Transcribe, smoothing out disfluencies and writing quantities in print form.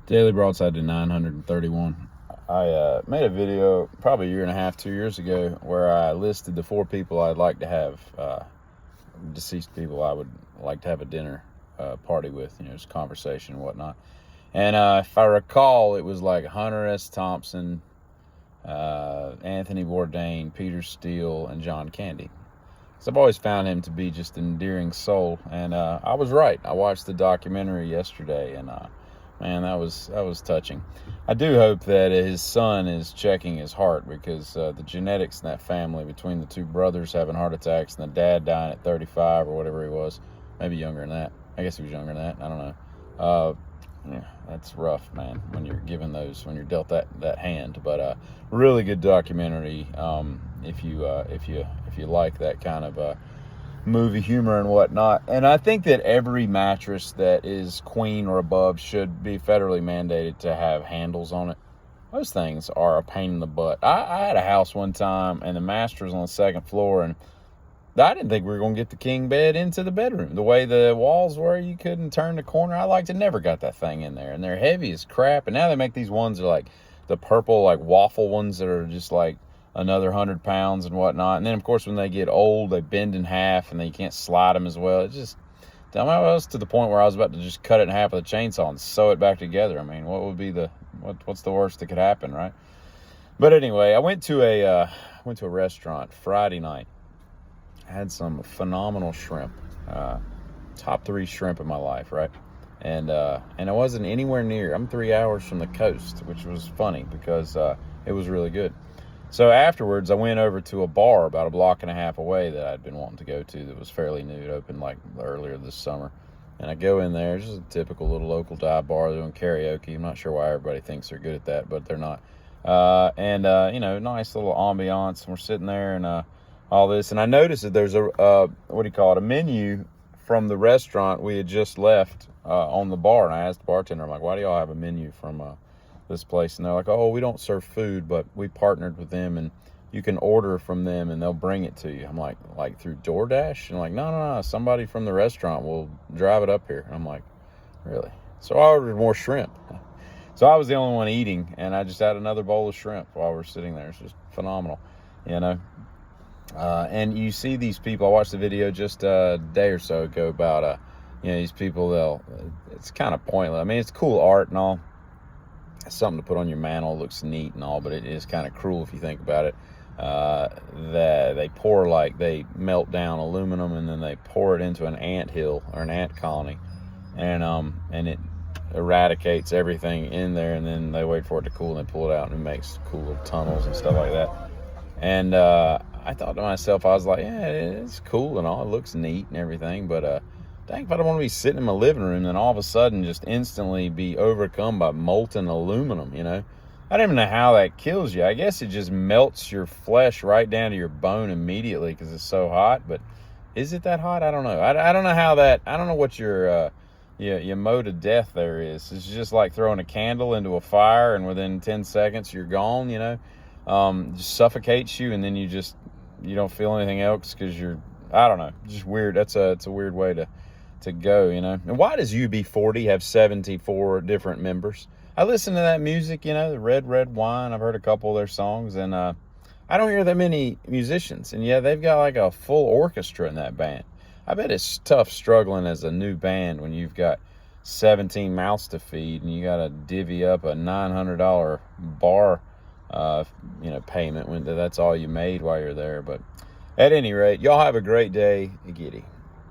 Daily Broadside to 931. I made a video probably a year and a half, 2 years ago, where I listed the 4 people I'd like to have, deceased people I would like to have a dinner party with, just conversation and whatnot. And if I recall, it was like Hunter S. Thompson, Anthony Bourdain, Peter Steele, and John Candy. So I've always found him to be just an endearing soul, and I was right. I watched the documentary yesterday, and man, that was touching. I do hope that his son is checking his heart, because the genetics in that family, between the 2 brothers having heart attacks and the dad dying at 35 or whatever he was, maybe younger than that. I guess he was younger than that. I don't know. Yeah, that's rough, man, when you're given those, when you're dealt that hand. But really good documentary. If you like that kind of movie humor and whatnot. And I think that every mattress that is queen or above should be federally mandated to have handles on it. Those things are a pain in the butt. I had a house one time, and the master was on the 2nd floor, and I didn't think we were going to get the king bed into the bedroom. The way the walls were, you couldn't turn the corner. I liked it, never got that thing in there. And they're heavy as crap. And now they make these ones that are like the purple, like waffle ones that are just like another 100 pounds and whatnot. And then, of course, when they get old, they bend in half, and then you can't slide them as well. It just, I was to the point where I was about to just cut it in half with a chainsaw and sew it back together. I mean, what would be what's the worst that could happen, right? But anyway, I went to a restaurant Friday night. I had some phenomenal shrimp, top 3 shrimp in my life, right? And I wasn't anywhere near. I'm 3 hours from the coast, which was funny because it was really good. So afterwards, I went over to a bar about a block and a half away that I'd been wanting to go to that was fairly new. It opened like earlier this summer. And I go in there. It's just a typical little local dive bar doing karaoke. I'm not sure why everybody thinks they're good at that, but they're not. Nice little ambiance. And we're sitting there and all this. And I noticed that there's a menu from the restaurant we had just left on the bar. And I asked the bartender, I'm like, why do y'all have a menu from this place? And they're like, oh, we don't serve food, but we partnered with them, and you can order from them and they'll bring it to you. I'm like through DoorDash? And like, no, somebody from the restaurant will drive it up here. And I'm like, really? So I ordered more shrimp. So I was the only one eating, and I just had another bowl of shrimp while we're sitting there. It's just phenomenal, and you see these people. I watched the video just a day or so ago about these people. It's kind of pointless. I mean, it's cool art and all. It's something to put on your mantle. It looks neat and all, but it is kind of cruel if you think about it. That they melt down aluminum, and then they pour it into an ant hill or an ant colony, and it eradicates everything in there, and then they wait for it to cool and they pull it out, and it makes cool little tunnels and stuff like that. And I thought to myself, I was like, yeah, it's cool and all, it looks neat and everything, but dang, if I don't want to be sitting in my living room, then all of a sudden just instantly be overcome by molten aluminum, I don't even know how that kills you. I guess it just melts your flesh right down to your bone immediately because it's so hot. But is it that hot? I don't know. I don't know how that, I don't know what your mode of death there is. It's just like throwing a candle into a fire, and within 10 seconds you're gone, just suffocates you, and then you don't feel anything else because I don't know, just weird. It's a weird way to go, And why does UB40 have 74 different members? I listen to that music, the Red Wine. I've heard a couple of their songs, and I don't hear that many musicians. And yeah, they've got like a full orchestra in that band. I bet it's tough struggling as a new band when you've got 17 mouths to feed, and you got to divvy up a $900 bar, payment when that's all you made while you're there. But at any rate, y'all have a great day. Giddy.